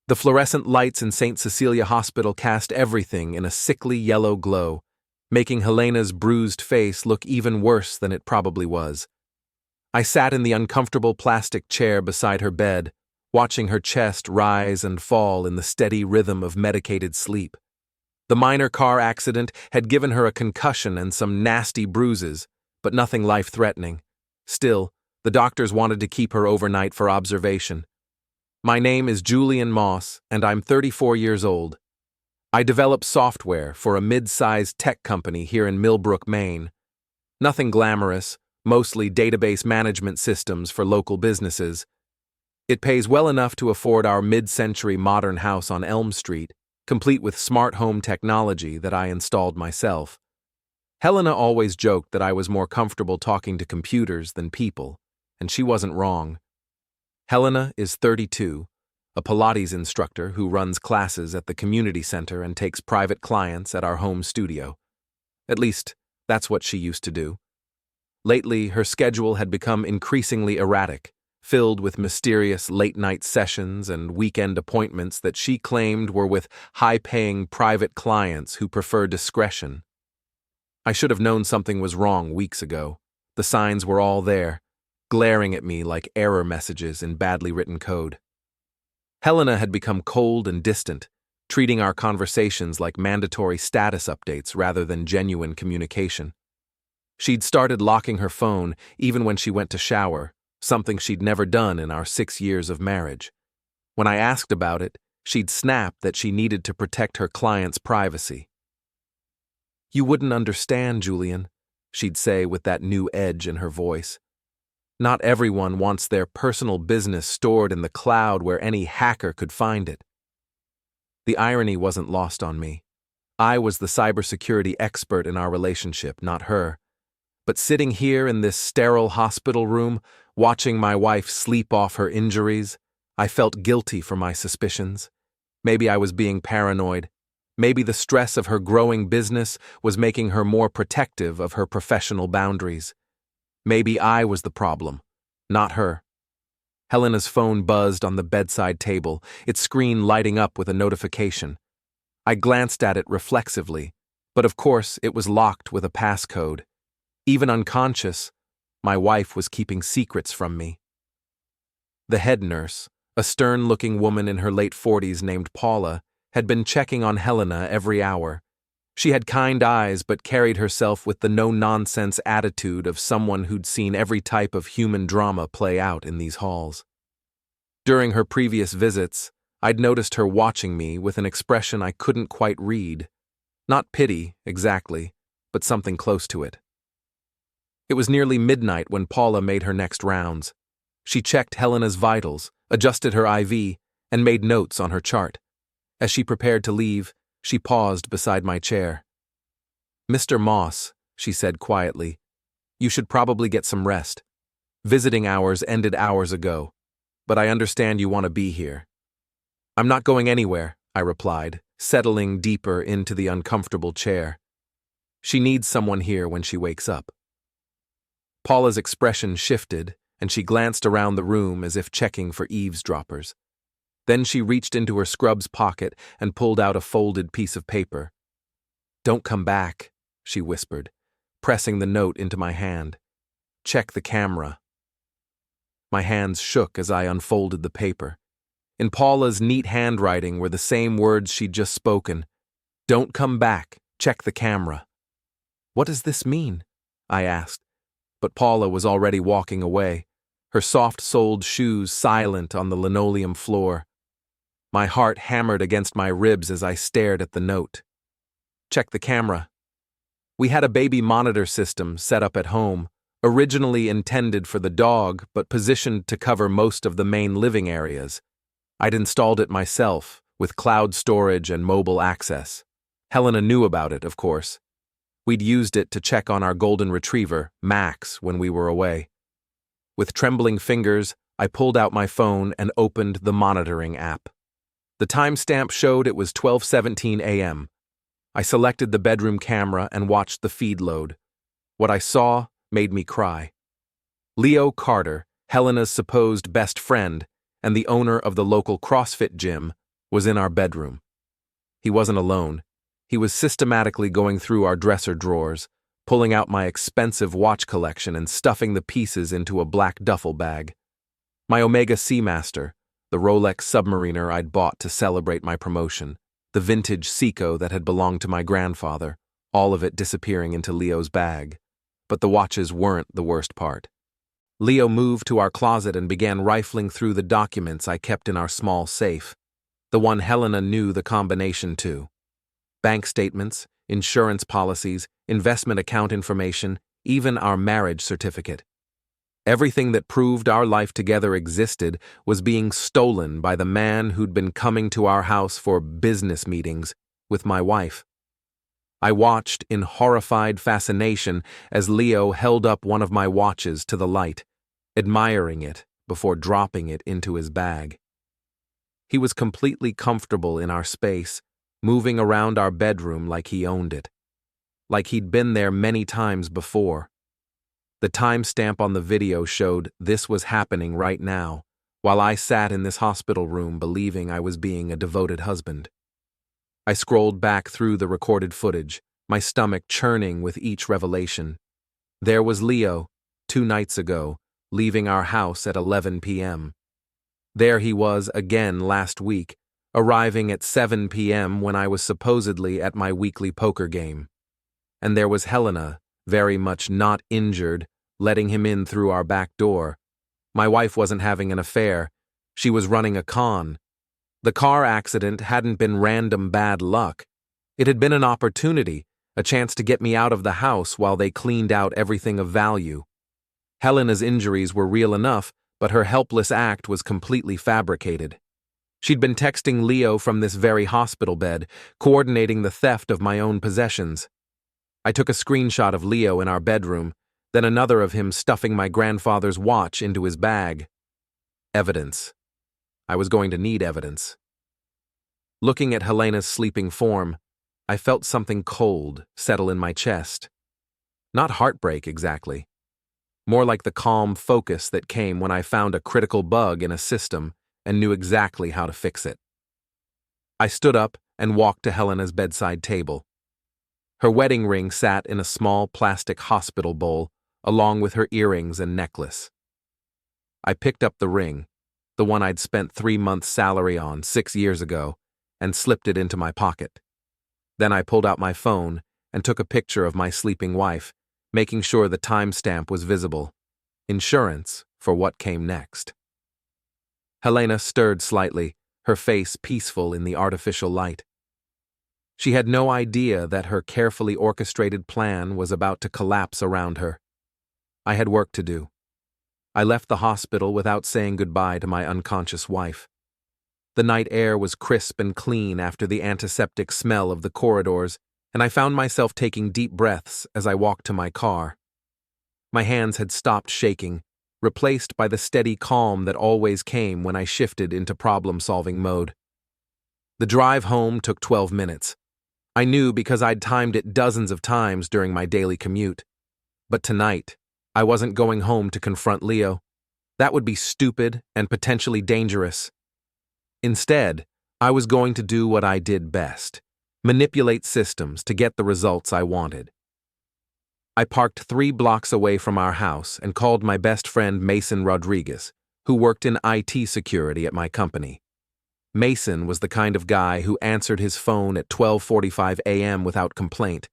The fluorescent lights in St. Cecilia Hospital cast everything in a sickly yellow glow, making Helena's bruised face look even worse than it probably was. I sat in the uncomfortable plastic chair beside her bed, watching her chest rise and fall in the steady rhythm of medicated sleep. The minor car accident had given her a concussion and some nasty bruises, but nothing life-threatening. Still, the doctors wanted to keep her overnight for observation. My name is Julian Moss, and I'm 34 years old. I develop software for a mid-sized tech company here in Millbrook, Maine. Nothing glamorous, mostly database management systems for local businesses. It pays well enough to afford our mid-century modern house on Elm Street, complete with smart home technology that I installed myself. Helena always joked that I was more comfortable talking to computers than people, and she wasn't wrong. Helena is 32, a Pilates instructor who runs classes at the community center and takes private clients at our home studio. At least, that's what she used to do. Lately, her schedule had become increasingly erratic, filled with mysterious late-night sessions and weekend appointments that she claimed were with high-paying private clients who prefer discretion. I should have known something was wrong weeks ago. The signs were all there, glaring at me like error messages in badly written code. Helena had become cold and distant, treating our conversations like mandatory status updates rather than genuine communication. She'd started locking her phone even when she went to shower, something she'd never done in our 6 years of marriage. When I asked about it, she'd snap that she needed to protect her client's privacy. "You wouldn't understand, Julian," she'd say with that new edge in her voice. "Not everyone wants their personal business stored in the cloud where any hacker could find it." The irony wasn't lost on me. I was the cybersecurity expert in our relationship, not her. But sitting here in this sterile hospital room, watching my wife sleep off her injuries, I felt guilty for my suspicions. Maybe I was being paranoid. Maybe the stress of her growing business was making her more protective of her professional boundaries. Maybe I was the problem, not her. Helena's phone buzzed on the bedside table, its screen lighting up with a notification. I glanced at it reflexively, but of course it was locked with a passcode. Even unconscious, my wife was keeping secrets from me. The head nurse, a stern-looking woman in her late 40s named Paula, had been checking on Helena every hour. She had kind eyes but carried herself with the no-nonsense attitude of someone who'd seen every type of human drama play out in these halls. During her previous visits, I'd noticed her watching me with an expression I couldn't quite read. Not pity, exactly, but something close to it. It was nearly midnight when Paula made her next rounds. She checked Helena's vitals, adjusted her IV, and made notes on her chart. As she prepared to leave, she paused beside my chair. "Mr. Moss," she said quietly, "you should probably get some rest. Visiting hours ended hours ago, but I understand you want to be here." "I'm not going anywhere," I replied, settling deeper into the uncomfortable chair. "She needs someone here when she wakes up." Paula's expression shifted, and she glanced around the room as if checking for eavesdroppers. Then she reached into her scrubs pocket and pulled out a folded piece of paper. "Don't come back," she whispered, pressing the note into my hand. "Check the camera." My hands shook as I unfolded the paper. In Paula's neat handwriting were the same words she'd just spoken. "Don't come back. Check the camera." "What does this mean?" I asked, but Paula was already walking away, her soft-soled shoes silent on the linoleum floor. My heart hammered against my ribs as I stared at the note. "Check the camera." We had a baby monitor system set up at home, originally intended for the dog but positioned to cover most of the main living areas. I'd installed it myself, with cloud storage and mobile access. Helena knew about it, of course. We'd used it to check on our golden retriever, Max, when we were away. With trembling fingers, I pulled out my phone and opened the monitoring app. The timestamp showed it was 12:17 a.m. I selected the bedroom camera and watched the feed load. What I saw made me cry. Leo Carter, Helena's supposed best friend, and the owner of the local CrossFit gym, was in our bedroom. He wasn't alone. He was systematically going through our dresser drawers, pulling out my expensive watch collection and stuffing the pieces into a black duffel bag. My Omega Seamaster, the Rolex submariner I'd bought to celebrate my promotion, the vintage Seiko that had belonged to my grandfather, all of it disappearing into Leo's bag. But the watches weren't the worst part. Leo moved to our closet and began rifling through the documents I kept in our small safe, the one Helena knew the combination to. Bank statements, insurance policies, investment account information, even our marriage certificate. Everything that proved our life together existed was being stolen by the man who'd been coming to our house for business meetings with my wife. I watched in horrified fascination as Leo held up one of my watches to the light, admiring it before dropping it into his bag. He was completely comfortable in our space, moving around our bedroom like he owned it, like he'd been there many times before. The timestamp on the video showed this was happening right now, while I sat in this hospital room believing I was being a devoted husband. I scrolled back through the recorded footage, my stomach churning with each revelation. There was Leo, 2 nights ago, leaving our house at 11 p.m. There he was again last week, arriving at 7 p.m. when I was supposedly at my weekly poker game. And there was Helena, very much not injured, letting him in through our back door. My wife wasn't having an affair. She was running a con. The car accident hadn't been random bad luck. It had been an opportunity, a chance to get me out of the house while they cleaned out everything of value. Helena's injuries were real enough, but her helpless act was completely fabricated. She'd been texting Leo from this very hospital bed, coordinating the theft of my own possessions. I took a screenshot of Leo in our bedroom, then another of him stuffing my grandfather's watch into his bag. Evidence. I was going to need evidence. Looking at Helena's sleeping form, I felt something cold settle in my chest. Not heartbreak exactly. More like the calm focus that came when I found a critical bug in a system and knew exactly how to fix it. I stood up and walked to Helena's bedside table. Her wedding ring sat in a small plastic hospital bowl, along with her earrings and necklace. I picked up the ring, the one I'd spent 3 months' salary on 6 years ago, and slipped it into my pocket. Then I pulled out my phone and took a picture of my sleeping wife, making sure the timestamp was visible. Insurance for what came next. Helena stirred slightly, her face peaceful in the artificial light. She had no idea that her carefully orchestrated plan was about to collapse around her. I had work to do. I left the hospital without saying goodbye to my unconscious wife. The night air was crisp and clean after the antiseptic smell of the corridors, and I found myself taking deep breaths as I walked to my car. My hands had stopped shaking, replaced by the steady calm that always came when I shifted into problem-solving mode. The drive home took 12 minutes. I knew because I'd timed it dozens of times during my daily commute. But tonight, I wasn't going home to confront Leo. That would be stupid and potentially dangerous. Instead, I was going to do what I did best: manipulate systems to get the results I wanted. I parked 3 blocks away from our house and called my best friend Mason Rodriguez, who worked in IT security at my company. Mason was the kind of guy who answered his phone at 12:45 a.m. without complaint,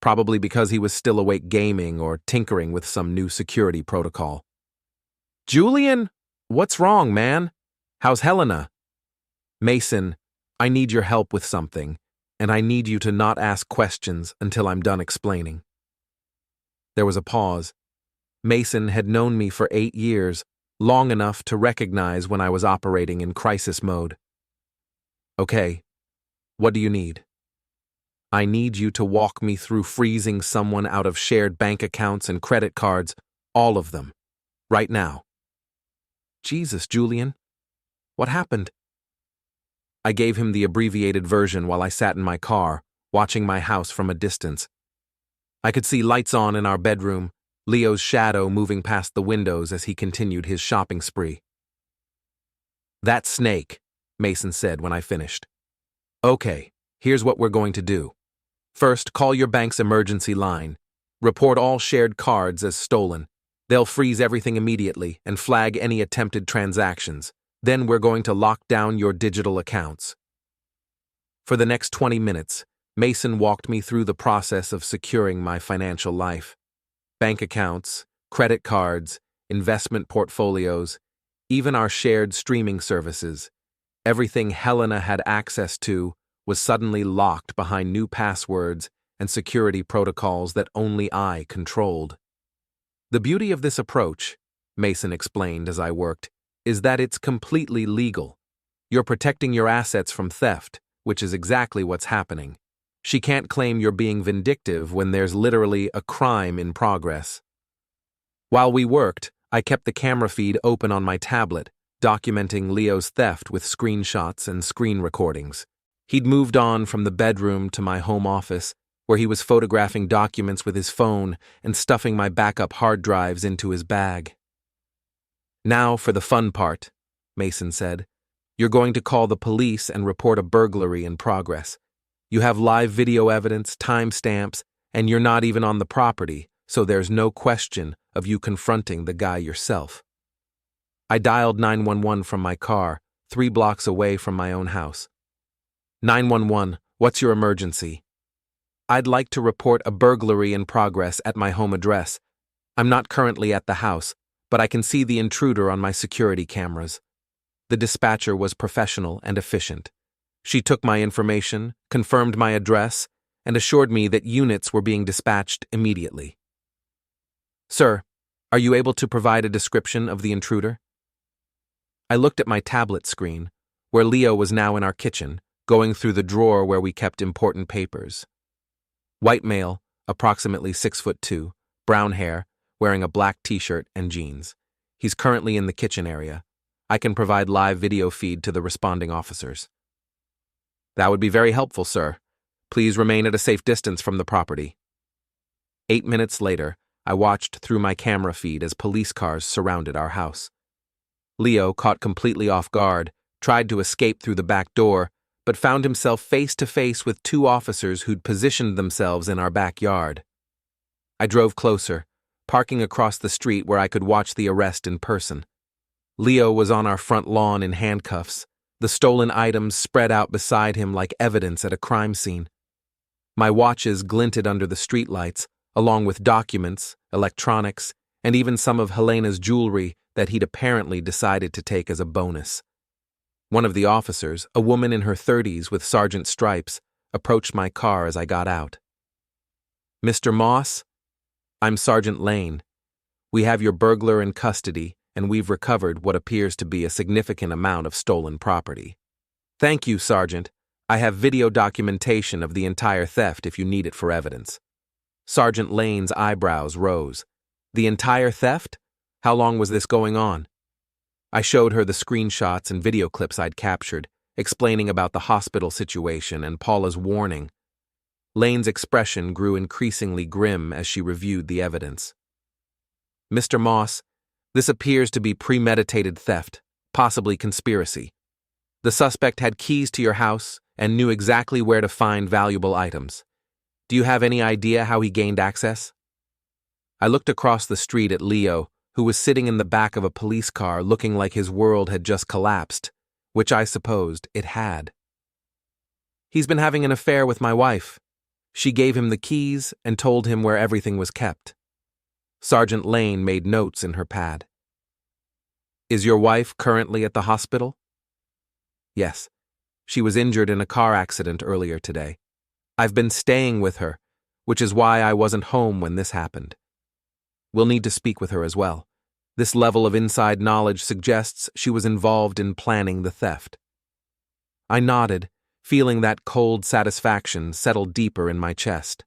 probably because he was still awake gaming or tinkering with some new security protocol. "Julian, what's wrong, man? How's Helena?" "Mason, I need your help with something, and I need you to not ask questions until I'm done explaining." There was a pause. Mason had known me for 8 years, long enough to recognize when I was operating in crisis mode. "Okay, what do you need?" "I need you to walk me through freezing someone out of shared bank accounts and credit cards, all of them, right now." "Jesus, Julian, what happened?" I gave him the abbreviated version while I sat in my car, watching my house from a distance. I could see lights on in our bedroom, Leo's shadow moving past the windows as he continued his shopping spree. "That snake," Mason said when I finished. Okay, here's what we're going to do. First, call your bank's emergency line. Report all shared cards as stolen. They'll freeze everything immediately and flag any attempted transactions. Then we're going to lock down your digital accounts. For the next 20 minutes, Mason walked me through the process of securing my financial life. Bank accounts, credit cards, investment portfolios, even our shared streaming services. Everything Helena had access to was suddenly locked behind new passwords and security protocols that only I controlled. The beauty of this approach, Mason explained as I worked, is that it's completely legal. You're protecting your assets from theft, which is exactly what's happening. She can't claim you're being vindictive when there's literally a crime in progress. While we worked, I kept the camera feed open on my tablet, documenting Leo's theft with screenshots and screen recordings. He'd moved on from the bedroom to my home office, where he was photographing documents with his phone and stuffing my backup hard drives into his bag. Now for the fun part, Mason said. You're going to call the police and report a burglary in progress. You have live video evidence, timestamps, and you're not even on the property, so there's no question of you confronting the guy yourself. I dialed 911 from my car, 3 blocks away from my own house. 911, what's your emergency? I'd like to report a burglary in progress at my home address. I'm not currently at the house, but I can see the intruder on my security cameras. The dispatcher was professional and efficient. She took my information, confirmed my address, and assured me that units were being dispatched immediately. Sir, are you able to provide a description of the intruder? I looked at my tablet screen, where Leo was now in our kitchen, going through the drawer where we kept important papers. White male, approximately 6'2", brown hair, wearing a black t-shirt and jeans. He's currently in the kitchen area. I can provide live video feed to the responding officers. That would be very helpful, sir. Please remain at a safe distance from the property. 8 minutes later, I watched through my camera feed as police cars surrounded our house. Leo, caught completely off guard, tried to escape through the back door, but found himself face to face with 2 officers who'd positioned themselves in our backyard. I drove closer, parking across the street where I could watch the arrest in person. Leo was on our front lawn in handcuffs, the stolen items spread out beside him like evidence at a crime scene. My watches glinted under the streetlights, along with documents, electronics, and even some of Helena's jewelry that he'd apparently decided to take as a bonus. One of the officers, a woman in her 30s with sergeant stripes, approached my car as I got out. Mr. Moss? I'm Sergeant Lane. We have your burglar in custody, and we've recovered what appears to be a significant amount of stolen property. Thank you, Sergeant. I have video documentation of the entire theft if you need it for evidence. Sergeant Lane's eyebrows rose. The entire theft? How long was this going on? I showed her the screenshots and video clips I'd captured, explaining about the hospital situation and Paula's warning. Lane's expression grew increasingly grim as she reviewed the evidence. Mr. Moss, this appears to be premeditated theft, possibly conspiracy. The suspect had keys to your house and knew exactly where to find valuable items. Do you have any idea how he gained access? I looked across the street at Leo, who was sitting in the back of a police car looking like his world had just collapsed, which I supposed it had. He's been having an affair with my wife. She gave him the keys and told him where everything was kept. Sergeant Lane made notes in her pad. Is your wife currently at the hospital? Yes. She was injured in a car accident earlier today. I've been staying with her, which is why I wasn't home when this happened. We'll need to speak with her as well. This level of inside knowledge suggests she was involved in planning the theft. I nodded, feeling that cold satisfaction settle deeper in my chest.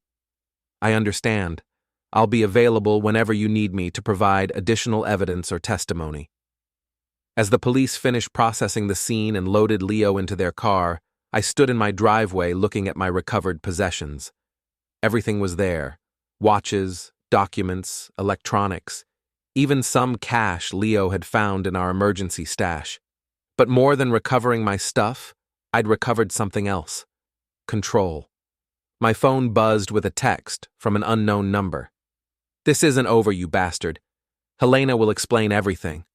I understand. I'll be available whenever you need me to provide additional evidence or testimony. As the police finished processing the scene and loaded Leo into their car, I stood in my driveway looking at my recovered possessions. Everything was there: watches, documents, electronics, even some cash Leo had found in our emergency stash. But more than recovering my stuff, I'd recovered something else. Control. My phone buzzed with a text from an unknown number. "This isn't over, you bastard. Helena will explain everything."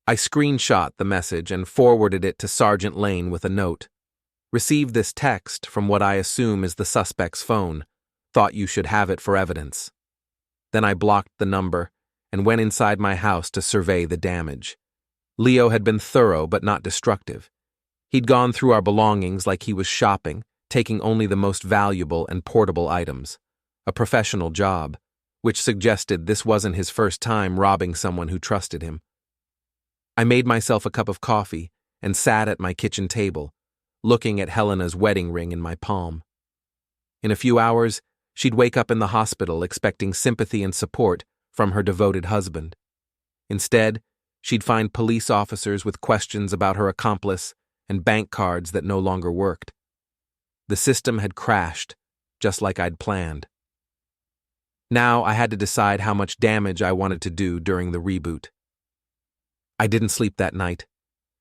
I screenshot the message and forwarded it to Sergeant Lane with a note. "Received this text from what I assume is the suspect's phone. Thought you should have it for evidence." Then I blocked the number and went inside my house to survey the damage. Leo had been thorough but not destructive. He'd gone through our belongings like he was shopping, taking only the most valuable and portable items. A professional job, which suggested this wasn't his first time robbing someone who trusted him. I made myself a cup of coffee and sat at my kitchen table, looking at Helena's wedding ring in my palm. In a few hours, she'd wake up in the hospital expecting sympathy and support from her devoted husband. Instead, she'd find police officers with questions about her accomplice and bank cards that no longer worked. The system had crashed, just like I'd planned. Now I had to decide how much damage I wanted to do during the reboot. I didn't sleep that night.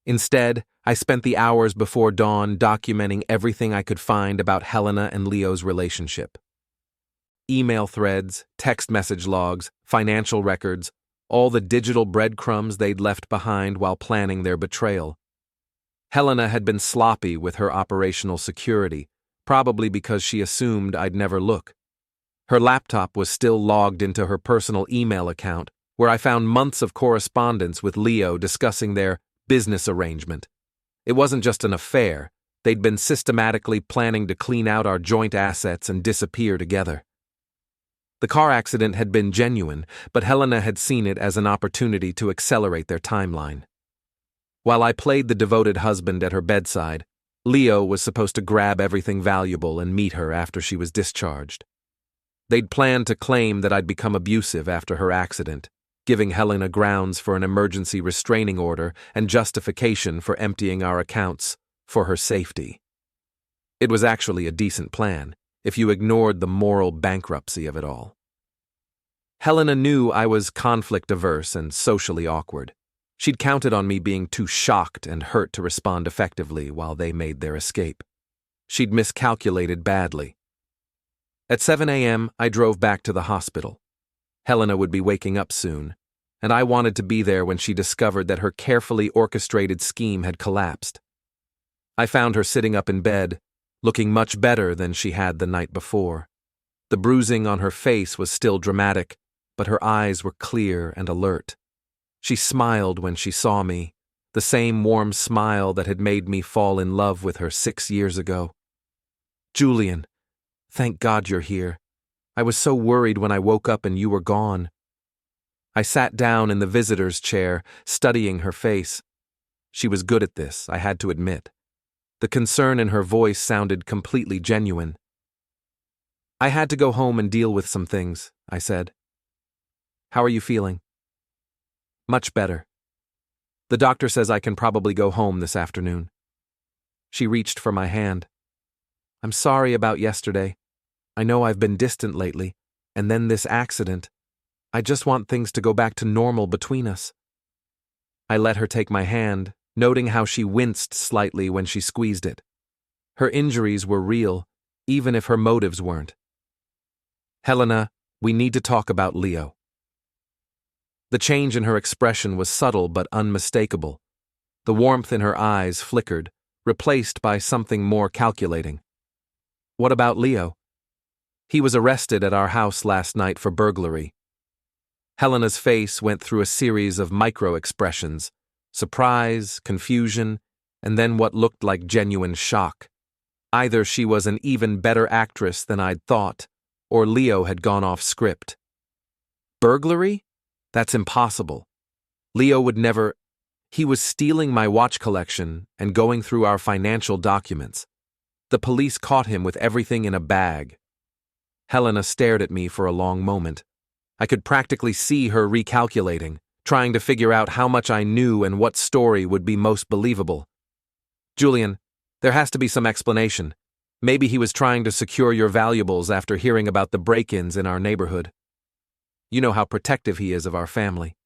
Instead, I spent the hours before dawn documenting everything I could find about Helena and Leo's relationship. Email threads, text message logs, financial records, all the digital breadcrumbs they'd left behind while planning their betrayal. Helena had been sloppy with her operational security, probably because she assumed I'd never look. Her laptop was still logged into her personal email account, where I found months of correspondence with Leo discussing their business arrangement. It wasn't just an affair. They'd been systematically planning to clean out our joint assets and disappear together. The car accident had been genuine, but Helena had seen it as an opportunity to accelerate their timeline. While I played the devoted husband at her bedside, Leo was supposed to grab everything valuable and meet her after she was discharged. They'd planned to claim that I'd become abusive after her accident, giving Helena grounds for an emergency restraining order and justification for emptying our accounts for her safety. It was actually a decent plan, if you ignored the moral bankruptcy of it all. Helena knew I was conflict-averse and socially awkward. She'd counted on me being too shocked and hurt to respond effectively while they made their escape. She'd miscalculated badly. At 7 a.m., I drove back to the hospital. Helena would be waking up soon, and I wanted to be there when she discovered that her carefully orchestrated scheme had collapsed. I found her sitting up in bed, looking much better than she had the night before. The bruising on her face was still dramatic, but her eyes were clear and alert. She smiled when she saw me, the same warm smile that had made me fall in love with her 6 years ago. "Julian, thank God you're here. I was so worried when I woke up and you were gone." I sat down in the visitor's chair, studying her face. She was good at this, I had to admit. The concern in her voice sounded completely genuine. "I had to go home and deal with some things," I said. "How are you feeling?" "Much better. The doctor says I can probably go home this afternoon." She reached for my hand. "I'm sorry about yesterday. I know I've been distant lately, and then this accident. I just want things to go back to normal between us." I let her take my hand, noting how she winced slightly when she squeezed it. Her injuries were real, even if her motives weren't. "Helena, we need to talk about Leo." The change in her expression was subtle but unmistakable. The warmth in her eyes flickered, replaced by something more calculating. "What about Leo?" "He was arrested at our house last night for burglary." Helena's face went through a series of micro-expressions: surprise, confusion, and then what looked like genuine shock. Either she was an even better actress than I'd thought, or Leo had gone off script. "Burglary? That's impossible. Leo would never—" "He was stealing my watch collection and going through our financial documents. The police caught him with everything in a bag." Helena stared at me for a long moment. I could practically see her recalculating, trying to figure out how much I knew and what story would be most believable. "Julian, there has to be some explanation. Maybe he was trying to secure your valuables after hearing about the break-ins in our neighborhood. You know how protective he is of our family."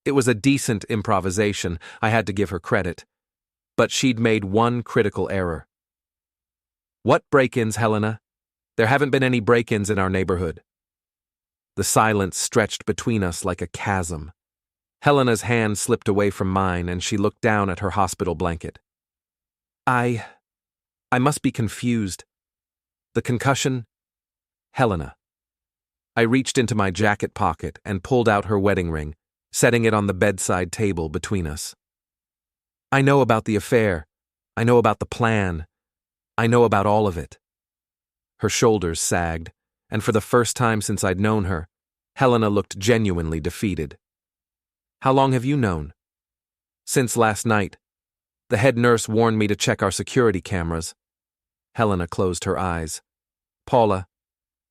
It was a decent improvisation, I had to give her credit. But she'd made one critical error. "What break-ins, Helena? There haven't been any break-ins in our neighborhood." The silence stretched between us like a chasm. Helena's hand slipped away from mine and she looked down at her hospital blanket. I must be confused. The concussion? Helena. I reached into my jacket pocket and pulled out her wedding ring, setting it on the bedside table between us. I know about the affair. I know about the plan. I know about all of it. Her shoulders sagged, and for the first time since I'd known her, Helena looked genuinely defeated. How long have you known? Since last night. The head nurse warned me to check our security cameras. Helena closed her eyes. Paula,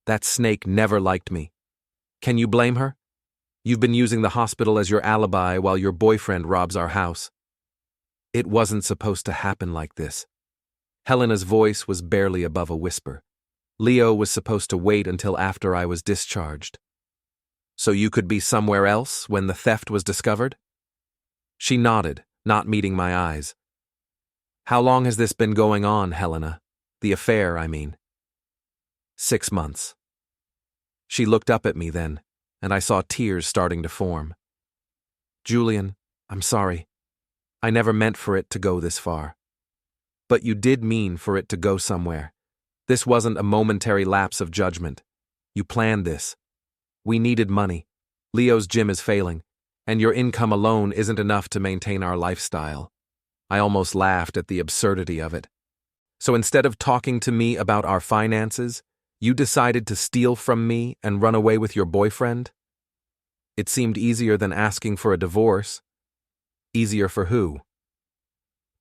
that snake never liked me. Can you blame her? You've been using the hospital as your alibi while your boyfriend robs our house. It wasn't supposed to happen like this. Helena's voice was barely above a whisper. Leo was supposed to wait until after I was discharged. So you could be somewhere else when the theft was discovered? She nodded, not meeting my eyes. How long has this been going on, Helena? The affair, I mean. 6 months. She looked up at me then, and I saw tears starting to form. Julian, I'm sorry. I never meant for it to go this far. But you did mean for it to go somewhere. This wasn't a momentary lapse of judgment. You planned this. We needed money. Leo's gym is failing, and your income alone isn't enough to maintain our lifestyle. I almost laughed at the absurdity of it. So instead of talking to me about our finances, you decided to steal from me and run away with your boyfriend? It seemed easier than asking for a divorce. Easier for who?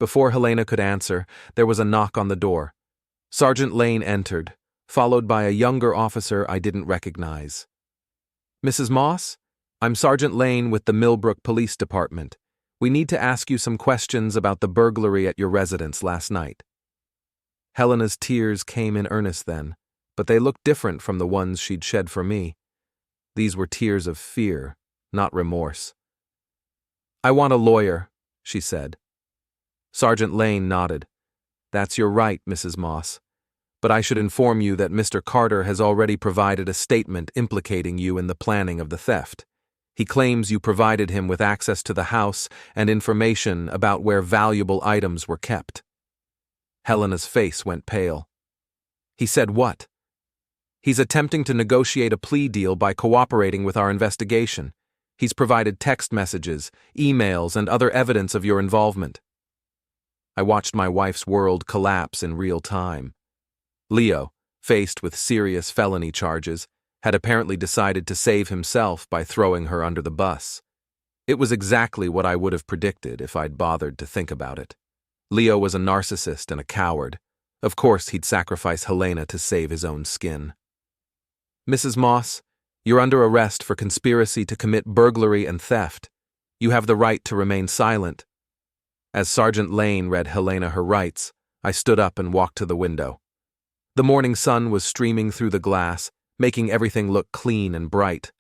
Before Helena could answer, there was a knock on the door. Sergeant Lane entered, followed by a younger officer I didn't recognize. Mrs. Moss? I'm Sergeant Lane with the Millbrook Police Department. We need to ask you some questions about the burglary at your residence last night. Helena's tears came in earnest then, but they looked different from the ones she'd shed for me. These were tears of fear, not remorse. I want a lawyer, she said. Sergeant Lane nodded. That's your right, Mrs. Moss. But I should inform you that Mr. Carter has already provided a statement implicating you in the planning of the theft. He claims you provided him with access to the house and information about where valuable items were kept. Helena's face went pale. He said what? He's attempting to negotiate a plea deal by cooperating with our investigation. He's provided text messages, emails, and other evidence of your involvement. I watched my wife's world collapse in real time. Leo, faced with serious felony charges, had apparently decided to save himself by throwing her under the bus. It was exactly what I would have predicted if I'd bothered to think about it. Leo was a narcissist and a coward. Of course he'd sacrifice Helena to save his own skin. Mrs. Moss, you're under arrest for conspiracy to commit burglary and theft. You have the right to remain silent. As Sergeant Lane read Helena her rights, I stood up and walked to the window. The morning sun was streaming through the glass, making everything look clean and bright.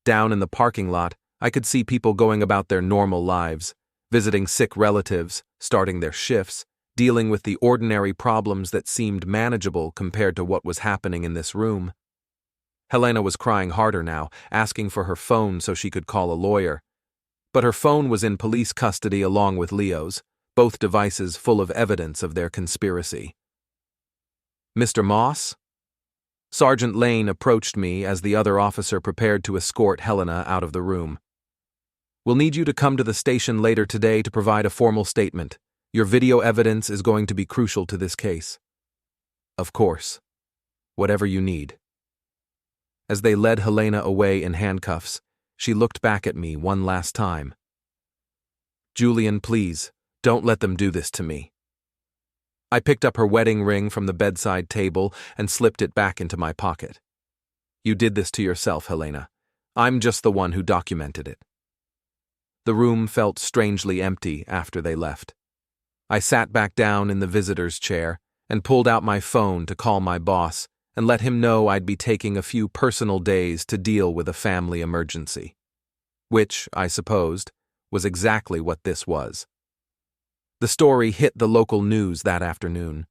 Down in the parking lot, I could see people going about their normal lives, visiting sick relatives, starting their shifts, dealing with the ordinary problems that seemed manageable compared to what was happening in this room. Helena was crying harder now, asking for her phone so she could call a lawyer. But her phone was in police custody along with Leo's, both devices full of evidence of their conspiracy. Mr. Moss? Sergeant Lane approached me as the other officer prepared to escort Helena out of the room. We'll need you to come to the station later today to provide a formal statement. Your video evidence is going to be crucial to this case. Of course. Whatever you need. As they led Helena away in handcuffs, she looked back at me one last time. Julian, please, don't let them do this to me. I picked up her wedding ring from the bedside table and slipped it back into my pocket. You did this to yourself, Helena. I'm just the one who documented it. The room felt strangely empty after they left. I sat back down in the visitor's chair and pulled out my phone to call my boss and let him know I'd be taking a few personal days to deal with a family emergency. which, I supposed, was exactly what this was. The story hit the local news that afternoon.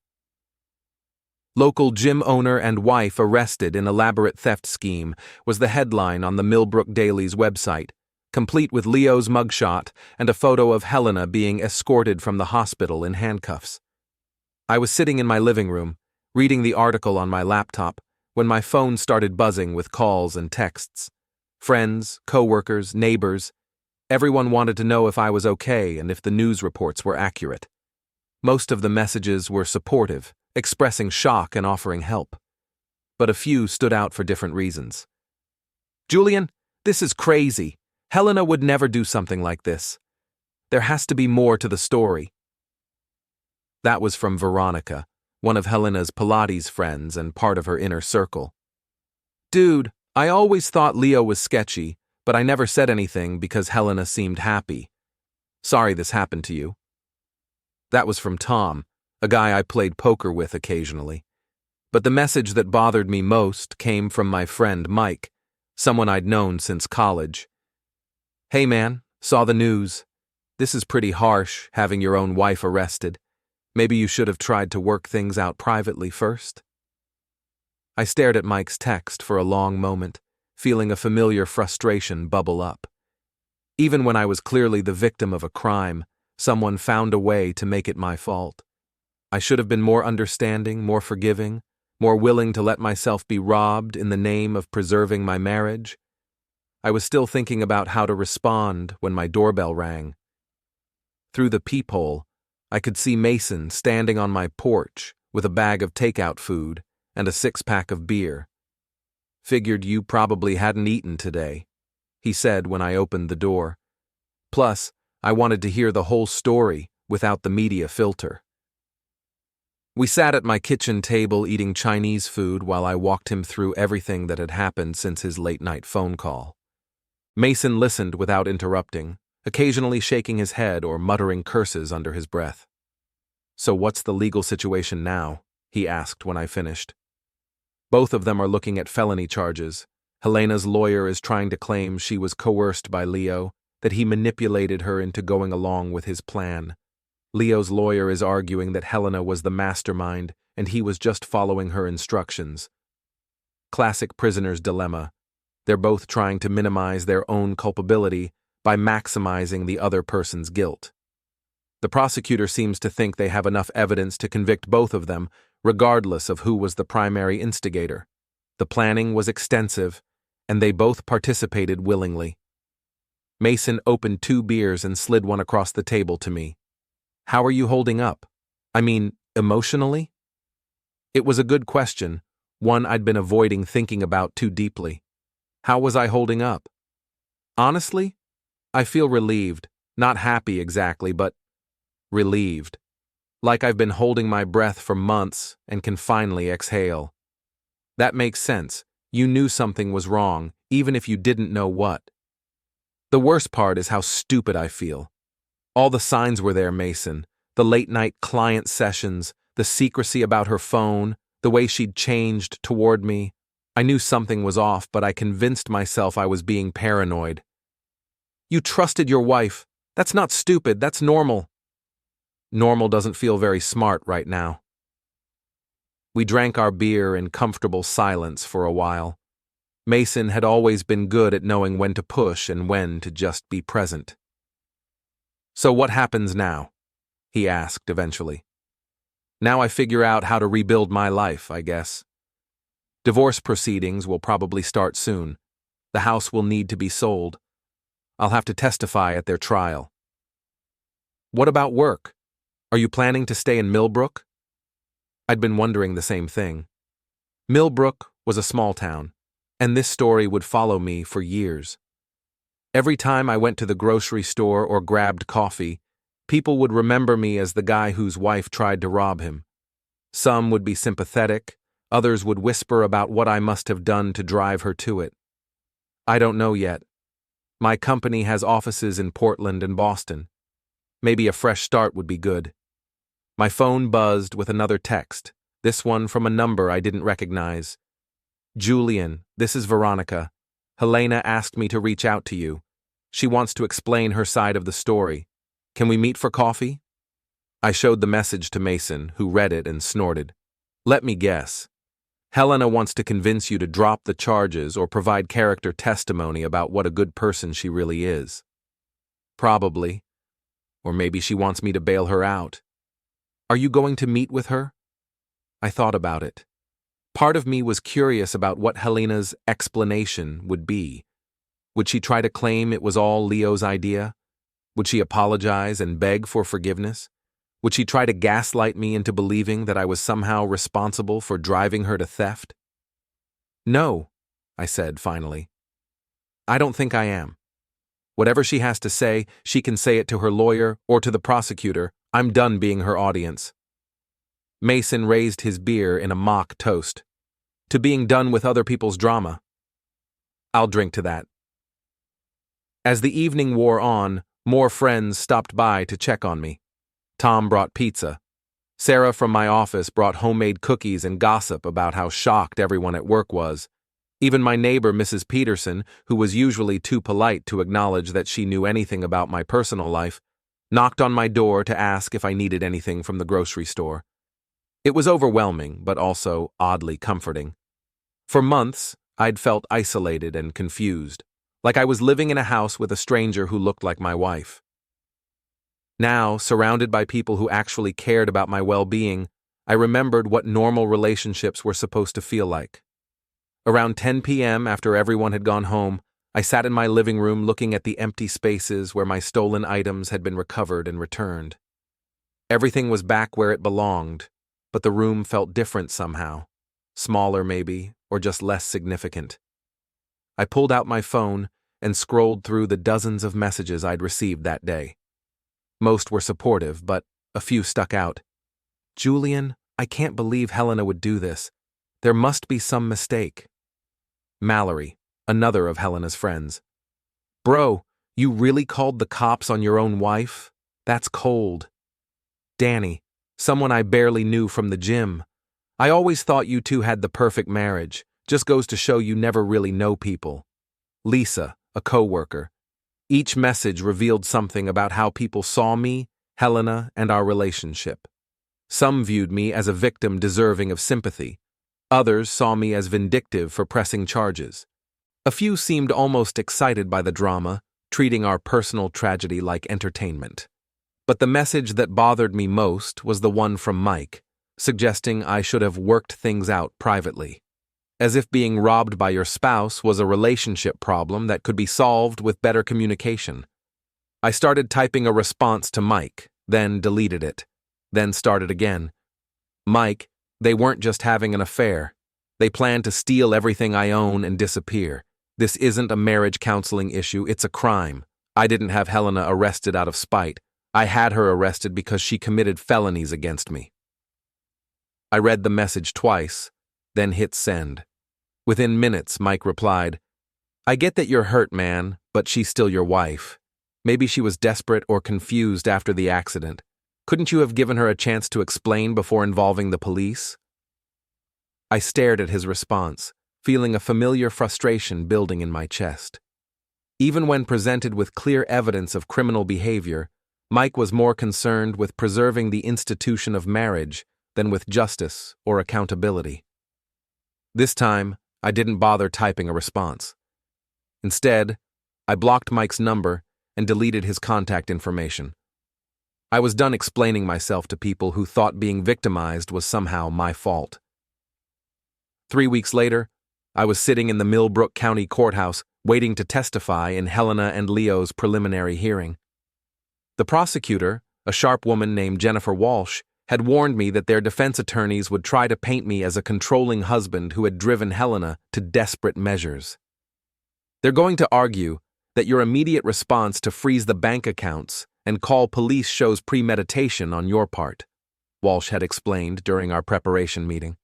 "Local gym owner and wife arrested in elaborate theft scheme" was the headline on the Millbrook Daily's website, complete with Leo's mugshot and a photo of Helena being escorted from the hospital in handcuffs. I was sitting in my living room, reading the article on my laptop, when my phone started buzzing with calls and texts. Friends, coworkers, neighbors, everyone wanted to know if I was okay and if the news reports were accurate. Most of the messages were supportive, expressing shock and offering help. But a few stood out for different reasons. "Julian, this is crazy. Helena would never do something like this. There has to be more to the story." That was from Veronica, one of Helena's Pilates friends and part of her inner circle. "Dude, I always thought Leo was sketchy, but I never said anything because Helena seemed happy. Sorry this happened to you." That was from Tom, a guy I played poker with occasionally. But the message that bothered me most came from my friend Mike, someone I'd known since college. "Hey man, saw the news. This is pretty harsh, having your own wife arrested. Maybe you should have tried to work things out privately first." I stared at Mike's text for a long moment, feeling a familiar frustration bubble up. Even when I was clearly the victim of a crime, someone found a way to make it my fault. I should have been more understanding, more forgiving, more willing to let myself be robbed in the name of preserving my marriage. I was still thinking about how to respond when my doorbell rang. Through the peephole, I could see Mason standing on my porch with a bag of takeout food and a 6-pack of beer. "Figured you probably hadn't eaten today," he said when I opened the door. Plus, I wanted to hear the whole story without the media filter. We sat at my kitchen table eating Chinese food while I walked him through everything that had happened since his late-night phone call. Mason listened without interrupting, occasionally shaking his head or muttering curses under his breath. "So what's the legal situation now?" he asked when I finished. "Both of them are looking at felony charges. Helena's lawyer is trying to claim she was coerced by Leo, that he manipulated her into going along with his plan. Leo's lawyer is arguing that Helena was the mastermind and he was just following her instructions. Classic prisoner's dilemma. They're both trying to minimize their own culpability by maximizing the other person's guilt. The prosecutor seems to think they have enough evidence to convict both of them, regardless of who was the primary instigator. The planning was extensive, and they both participated willingly." Mason opened 2 beers and slid one across the table to me. "How are you holding up? I mean, emotionally?" It was a good question, one I'd been avoiding thinking about too deeply. How was I holding up? Honestly, I feel relieved, not happy exactly, but relieved. Like I've been holding my breath for months and can finally exhale. That makes sense. You knew something was wrong, even if you didn't know what. The worst part is how stupid I feel. All the signs were there, Mason. The late-night client sessions, the secrecy about her phone, the way she'd changed toward me. I knew something was off, but I convinced myself I was being paranoid. "You trusted your wife. That's not stupid, that's normal." Normal doesn't feel very smart right now. We drank our beer in comfortable silence for a while. Mason had always been good at knowing when to push and when to just be present. "So what happens now?" he asked eventually. "Now I figure out how to rebuild my life, I guess. Divorce proceedings will probably start soon. The house will need to be sold. I'll have to testify at their trial." "What about work? Are you planning to stay in Millbrook?" I'd been wondering the same thing. Millbrook was a small town, and this story would follow me for years. Every time I went to the grocery store or grabbed coffee, people would remember me as the guy whose wife tried to rob him. Some would be sympathetic, others would whisper about what I must have done to drive her to it. I don't know yet. My company has offices in Portland and Boston. Maybe a fresh start would be good. My phone buzzed with another text, this one from a number I didn't recognize. "Julian, this is Veronica. Helena asked me to reach out to you. She wants to explain her side of the story. Can we meet for coffee? I showed the message to Mason, who read it and snorted. Let me guess. Helena wants to convince you to drop the charges or provide character testimony about what a good person she really is. Probably. Or maybe she wants me to bail her out. Are you going to meet with her? I thought about it. Part of me was curious about what Helena's explanation would be. Would she try to claim it was all Leo's idea? Would she apologize and beg for forgiveness? Would she try to gaslight me into believing that I was somehow responsible for driving her to theft? No, I said finally. I don't think I am. Whatever she has to say, she can say it to her lawyer or to the prosecutor. I'm done being her audience. Mason raised his beer in a mock toast. To being done with other people's drama. I'll drink to that. As the evening wore on, more friends stopped by to check on me. Tom brought pizza. Sarah from my office brought homemade cookies and gossip about how shocked everyone at work was. Even my neighbor, Mrs. Peterson, who was usually too polite to acknowledge that she knew anything about my personal life, knocked on my door to ask if I needed anything from the grocery store. It was overwhelming, but also oddly comforting. For months, I'd felt isolated and confused, like I was living in a house with a stranger who looked like my wife. Now, surrounded by people who actually cared about my well-being, I remembered what normal relationships were supposed to feel like. Around 10 p.m., after everyone had gone home, I sat in my living room looking at the empty spaces where my stolen items had been recovered and returned. Everything was back where it belonged, but the room felt different somehow. Smaller maybe, or just less significant. I pulled out my phone and scrolled through the dozens of messages I'd received that day. Most were supportive, but a few stuck out. Julian, I can't believe Helena would do this. There must be some mistake. Mallory, another of Helena's friends. Bro, you really called the cops on your own wife? That's cold. Danny, someone I barely knew from the gym. I always thought you two had the perfect marriage. Just goes to show you never really know people. Lisa, a coworker. Each message revealed something about how people saw me, Helena, and our relationship. Some viewed me as a victim deserving of sympathy. Others saw me as vindictive for pressing charges. A few seemed almost excited by the drama, treating our personal tragedy like entertainment. But the message that bothered me most was the one from Mike, suggesting I should have worked things out privately. As if being robbed by your spouse was a relationship problem that could be solved with better communication. I started typing a response to Mike, then deleted it, then started again. Mike, they weren't just having an affair. They planned to steal everything I own and disappear. This isn't a marriage counseling issue, it's a crime. I didn't have Helena arrested out of spite. I had her arrested because she committed felonies against me. I read the message twice, then hit send. Within minutes, Mike replied, I get that you're hurt, man, but she's still your wife. Maybe she was desperate or confused after the accident. Couldn't you have given her a chance to explain before involving the police? I stared at his response, feeling a familiar frustration building in my chest. Even when presented with clear evidence of criminal behavior, Mike was more concerned with preserving the institution of marriage than with justice or accountability. This time, I didn't bother typing a response. Instead, I blocked Mike's number and deleted his contact information. I was done explaining myself to people who thought being victimized was somehow my fault. 3 weeks later, I was sitting in the Millbrook County Courthouse waiting to testify in Helena and Leo's preliminary hearing. The prosecutor, a sharp woman named Jennifer Walsh, had warned me that their defense attorneys would try to paint me as a controlling husband who had driven Helena to desperate measures. They're going to argue that your immediate response to freeze the bank accounts and call police shows premeditation on your part, Walsh had explained during our preparation meeting.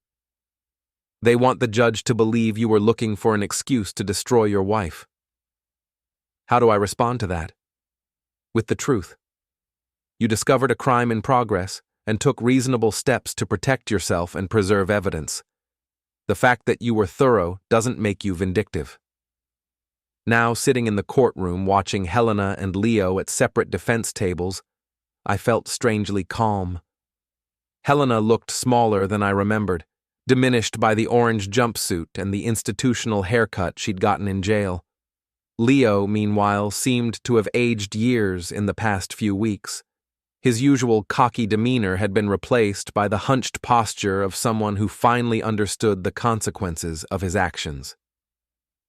They want the judge to believe you were looking for an excuse to destroy your wife. How do I respond to that? With the truth. You discovered a crime in progress and took reasonable steps to protect yourself and preserve evidence. The fact that you were thorough doesn't make you vindictive. Now, sitting in the courtroom watching Helena and Leo at separate defense tables, I felt strangely calm. Helena looked smaller than I remembered, diminished by the orange jumpsuit and the institutional haircut she'd gotten in jail. Leo, meanwhile, seemed to have aged years in the past few weeks. His usual cocky demeanor had been replaced by the hunched posture of someone who finally understood the consequences of his actions.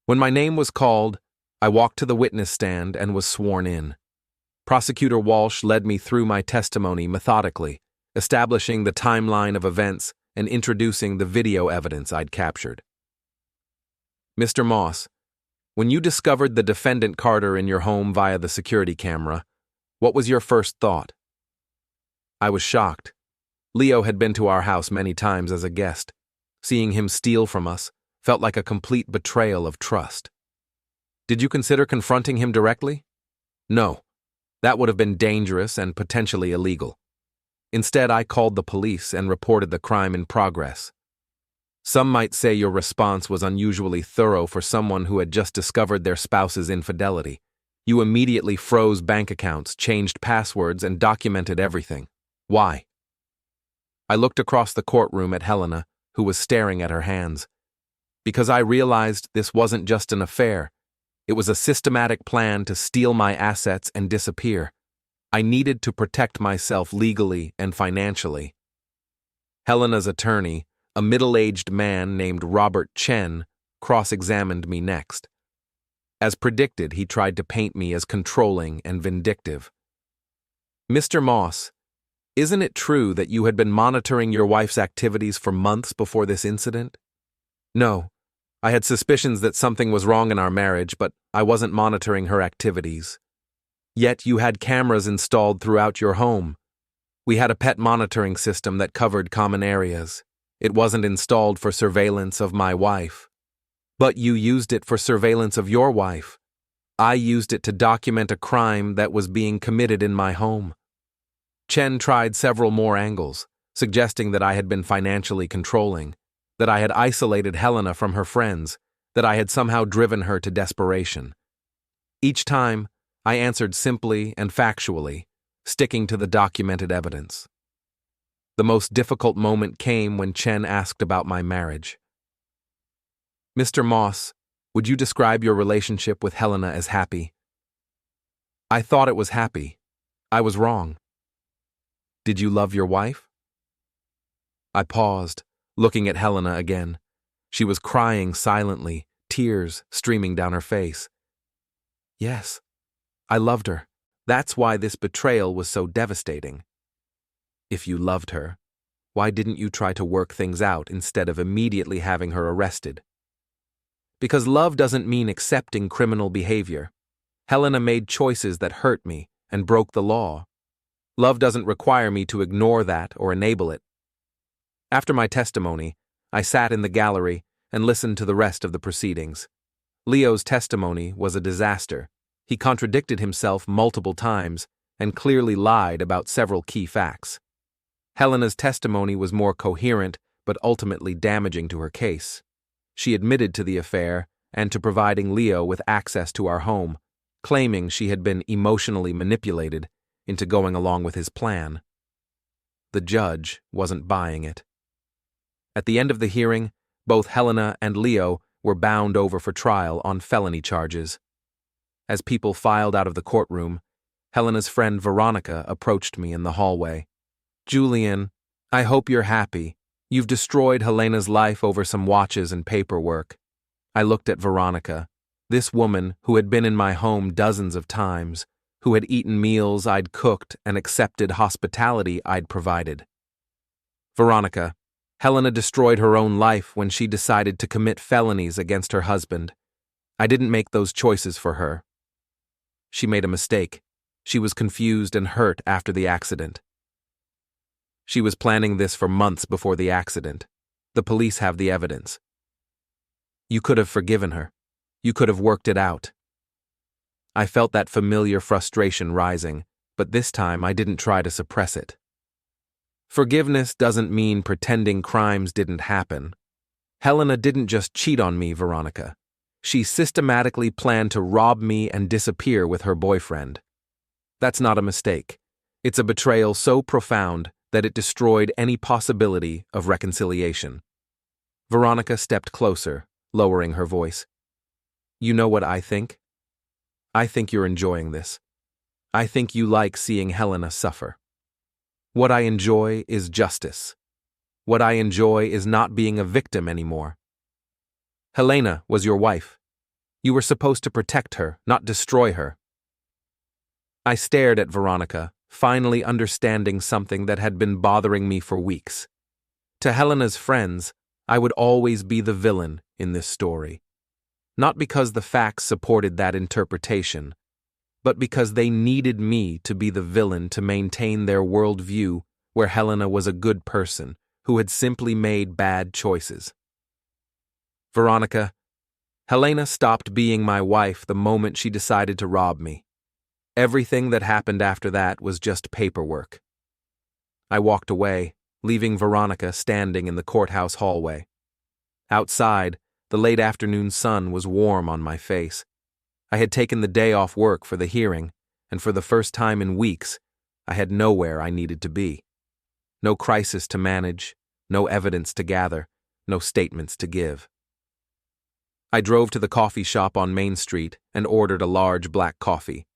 When my name was called, I walked to the witness stand and was sworn in. Prosecutor Walsh led me through my testimony methodically, establishing the timeline of events and introducing the video evidence I'd captured. Mr. Moss, when you discovered the defendant Carter in your home via the security camera, what was your first thought? I was shocked. Leo had been to our house many times as a guest. Seeing him steal from us felt like a complete betrayal of trust. Did you consider confronting him directly? No. That would have been dangerous and potentially illegal. Instead, I called the police and reported the crime in progress. Some might say your response was unusually thorough for someone who had just discovered their spouse's infidelity. You immediately froze bank accounts, changed passwords, and documented everything. Why? I looked across the courtroom at Helena, who was staring at her hands. Because I realized this wasn't just an affair. It was a systematic plan to steal my assets and disappear. I needed to protect myself legally and financially. Helena's attorney, a middle-aged man named Robert Chen, cross-examined me next. As predicted, he tried to paint me as controlling and vindictive. Mr. Moss, isn't it true that you had been monitoring your wife's activities for months before this incident? No. I had suspicions that something was wrong in our marriage, but I wasn't monitoring her activities. Yet you had cameras installed throughout your home. We had a pet monitoring system that covered common areas. It wasn't installed for surveillance of my wife. But you used it for surveillance of your wife. I used it to document a crime that was being committed in my home. Chen tried several more angles, suggesting that I had been financially controlling, that I had isolated Helena from her friends, that I had somehow driven her to desperation. Each time, I answered simply and factually, sticking to the documented evidence. The most difficult moment came when Chen asked about my marriage. Mr. Moss, would you describe your relationship with Helena as happy? I thought it was happy. I was wrong. Did you love your wife? I paused, looking at Helena again. She was crying silently, tears streaming down her face. Yes, I loved her. That's why this betrayal was so devastating. If you loved her, why didn't you try to work things out instead of immediately having her arrested? Because love doesn't mean accepting criminal behavior. Helena made choices that hurt me and broke the law. Love doesn't require me to ignore that or enable it. After my testimony, I sat in the gallery and listened to the rest of the proceedings. Leo's testimony was a disaster. He contradicted himself multiple times and clearly lied about several key facts. Helena's testimony was more coherent but ultimately damaging to her case. She admitted to the affair and to providing Leo with access to our home, claiming she had been emotionally manipulated into going along with his plan. The judge wasn't buying it. At the end of the hearing, both Helena and Leo were bound over for trial on felony charges. As people filed out of the courtroom, Helena's friend Veronica approached me in the hallway. Julian, I hope you're happy. You've destroyed Helena's life over some watches and paperwork. I looked at Veronica, this woman who had been in my home dozens of times, who had eaten meals I'd cooked and accepted hospitality I'd provided. Veronica, Helena destroyed her own life when she decided to commit felonies against her husband. I didn't make those choices for her. She made a mistake. She was confused and hurt after the accident. She was planning this for months before the accident. The police have the evidence. You could have forgiven her. You could have worked it out. I felt that familiar frustration rising, but this time I didn't try to suppress it. Forgiveness doesn't mean pretending crimes didn't happen. Helena didn't just cheat on me, Veronica. She systematically planned to rob me and disappear with her boyfriend. That's not a mistake. It's a betrayal so profound that it destroyed any possibility of reconciliation. Veronica stepped closer, lowering her voice. You know what I think? I think you're enjoying this. I think you like seeing Helena suffer. What I enjoy is justice. What I enjoy is not being a victim anymore. Helena was your wife. You were supposed to protect her, not destroy her. I stared at Veronica, finally understanding something that had been bothering me for weeks. To Helena's friends, I would always be the villain in this story. Not because the facts supported that interpretation, but because they needed me to be the villain to maintain their worldview where Helena was a good person who had simply made bad choices. Veronica, Helena stopped being my wife the moment she decided to rob me. Everything that happened after that was just paperwork. I walked away, leaving Veronica standing in the courthouse hallway. Outside, the late afternoon sun was warm on my face. I had taken the day off work for the hearing, and for the first time in weeks, I had nowhere I needed to be. No crisis to manage, no evidence to gather, no statements to give. I drove to the coffee shop on Main Street and ordered a large black coffee.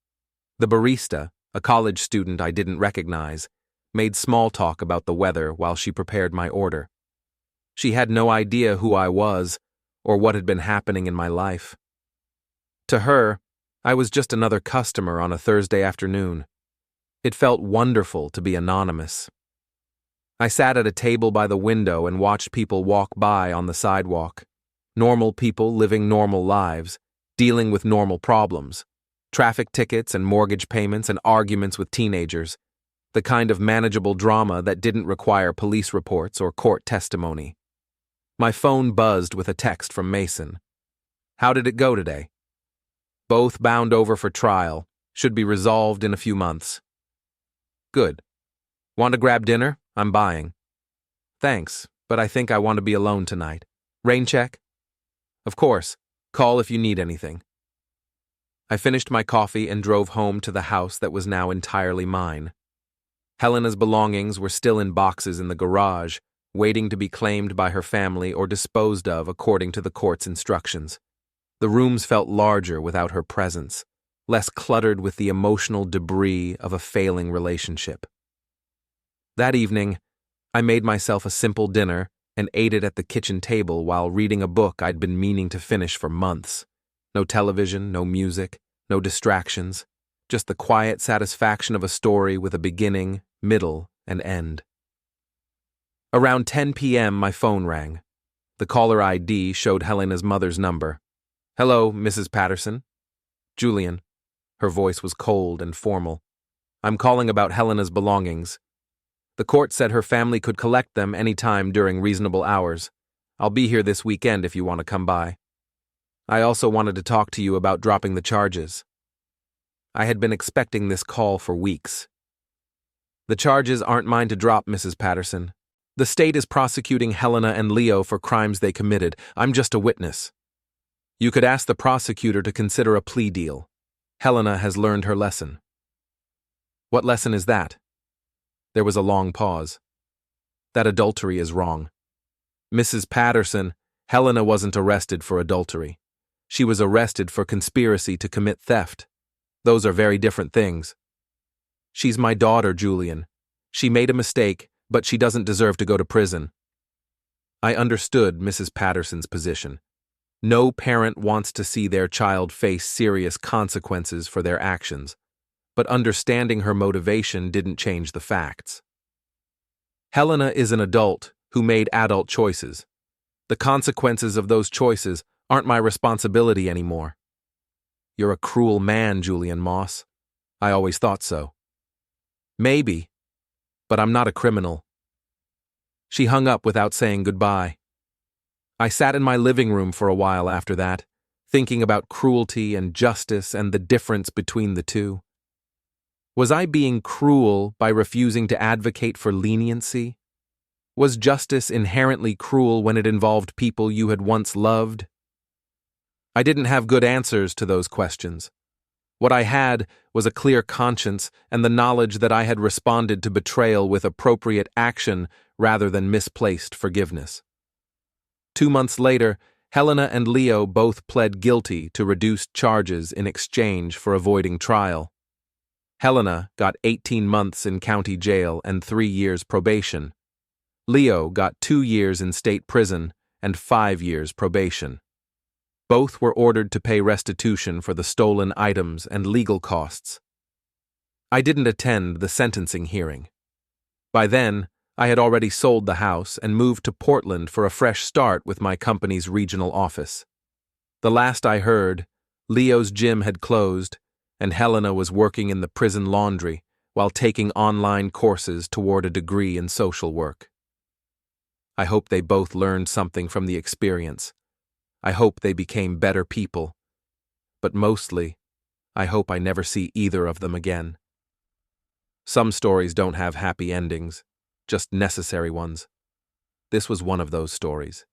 The barista, a college student I didn't recognize, made small talk about the weather while she prepared my order. She had no idea who I was or what had been happening in my life. To her, I was just another customer on a Thursday afternoon. It felt wonderful to be anonymous. I sat at a table by the window and watched people walk by on the sidewalk. Normal people living normal lives, dealing with normal problems. Traffic tickets and mortgage payments and arguments with teenagers. The kind of manageable drama that didn't require police reports or court testimony. My phone buzzed with a text from Mason. How did it go today? Both bound over for trial, should be resolved in a few months. Good. Want to grab dinner? I'm buying. Thanks, but I think I want to be alone tonight. Rain check? Of course. Call if you need anything. I finished my coffee and drove home to the house that was now entirely mine. Helena's belongings were still in boxes in the garage, waiting to be claimed by her family or disposed of according to the court's instructions. The rooms felt larger without her presence, less cluttered with the emotional debris of a failing relationship. That evening, I made myself a simple dinner and ate it at the kitchen table while reading a book I'd been meaning to finish for months. No television, no music, no distractions, just the quiet satisfaction of a story with a beginning, middle, and end. Around 10 p.m., my phone rang. The caller ID showed Helena's mother's number. Hello, Mrs. Patterson. Julian. Her voice was cold and formal. I'm calling about Helena's belongings. The court said her family could collect them any time during reasonable hours. I'll be here this weekend if you want to come by. I also wanted to talk to you about dropping the charges. I had been expecting this call for weeks. The charges aren't mine to drop, Mrs. Patterson. The state is prosecuting Helena and Leo for crimes they committed. I'm just a witness. You could ask the prosecutor to consider a plea deal. Helena has learned her lesson. What lesson is that? There was a long pause. That adultery is wrong. Mrs. Patterson, Helena wasn't arrested for adultery. She was arrested for conspiracy to commit theft. Those are very different things. She's my daughter, Julian. She made a mistake, but she doesn't deserve to go to prison. I understood Mrs. Patterson's position. No parent wants to see their child face serious consequences for their actions, but understanding her motivation didn't change the facts. Helena is an adult who made adult choices. The consequences of those choices aren't my responsibility anymore. You're a cruel man, Julian Moss. I always thought so. Maybe, but I'm not a criminal. She hung up without saying goodbye. I sat in my living room for a while after that, thinking about cruelty and justice and the difference between the two. Was I being cruel by refusing to advocate for leniency? Was justice inherently cruel when it involved people you had once loved? I didn't have good answers to those questions. What I had was a clear conscience and the knowledge that I had responded to betrayal with appropriate action rather than misplaced forgiveness. 2 months later, Helena and Leo both pled guilty to reduced charges in exchange for avoiding trial. Helena got 18 months in county jail and 3 years probation. Leo got 2 years in state prison and 5 years probation. Both were ordered to pay restitution for the stolen items and legal costs. I didn't attend the sentencing hearing. By then, I had already sold the house and moved to Portland for a fresh start with my company's regional office. The last I heard, Leo's gym had closed, and Helena was working in the prison laundry while taking online courses toward a degree in social work. I hope they both learned something from the experience. I hope they became better people. But mostly, I hope I never see either of them again. Some stories don't have happy endings, just necessary ones. This was one of those stories.